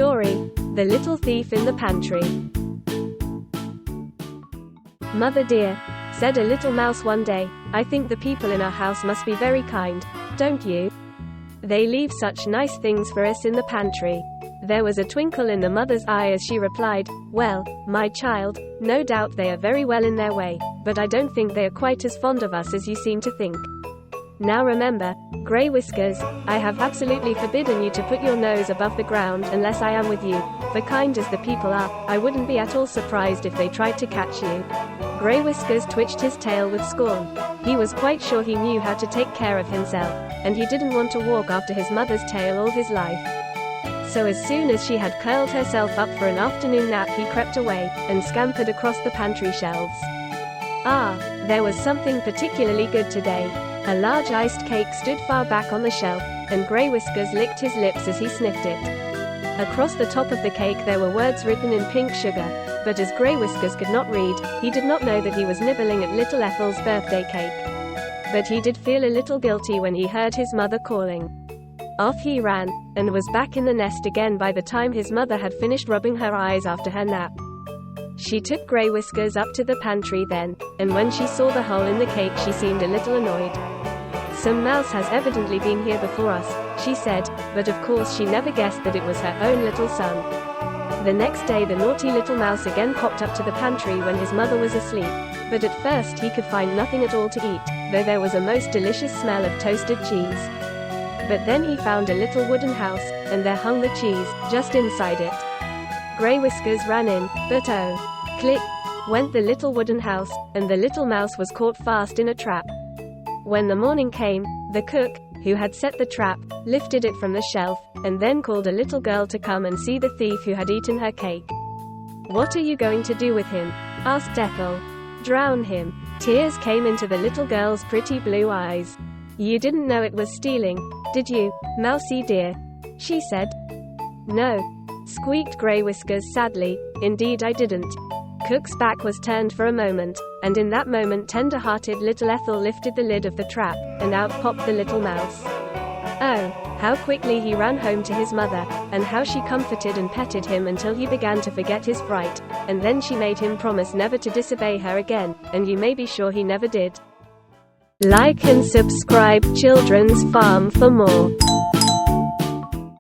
Story: The Little Thief in the Pantry. "Mother dear," said a little mouse one day, "I think the people in our house must be very kind, don't you? They leave such nice things for us in the pantry." There was a twinkle in the mother's eye as she replied, "Well, my child, no doubt they are very well in their way, but I don't think they are quite as fond of us as you seem to think. Now remember, Greywhiskers, I have absolutely forbidden you to put your nose above the ground unless I am with you, for kind as the people are, I wouldn't be at all surprised if they tried to catch you." Greywhiskers twitched his tail with scorn. He was quite sure he knew how to take care of himself, and he didn't want to walk after his mother's tail all his life. So as soon as she had curled herself up for an afternoon nap, he crept away, and scampered across the pantry shelves. There was something particularly good today. A large iced cake stood far back on the shelf, and Greywhiskers licked his lips as he sniffed it. Across the top of the cake there were words written in pink sugar, but as Greywhiskers could not read, he did not know that he was nibbling at little Ethel's birthday cake. But he did feel a little guilty when he heard his mother calling. Off he ran, and was back in the nest again by the time his mother had finished rubbing her eyes after her nap. She took Greywhiskers up to the pantry then, and when she saw the hole in the cake she seemed a little annoyed. "Some mouse has evidently been here before us," she said, but of course she never guessed that it was her own little son. The next day the naughty little mouse again popped up to the pantry when his mother was asleep, but at first he could find nothing at all to eat, though there was a most delicious smell of toasted cheese. But then he found a little wooden house, and there hung the cheese, just inside it. Greywhiskers ran in, but oh, click, went the little wooden house, and the little mouse was caught fast in a trap. When the morning came, the cook, who had set the trap, lifted it from the shelf, and then called a little girl to come and see the thief who had eaten her cake. "What are you going to do with him?" asked Ethel. "Drown him." Tears came into the little girl's pretty blue eyes. "You didn't know it was stealing, did you, Mousie dear?" she said. "No," squeaked Greywhiskers sadly, "indeed I didn't." Cook's back was turned for a moment, and in that moment tender-hearted little Ethel lifted the lid of the trap, and out popped the little mouse. Oh, how quickly he ran home to his mother, and how she comforted and petted him until he began to forget his fright, and then she made him promise never to disobey her again, and you may be sure he never did. Like and subscribe Children's Farm for more.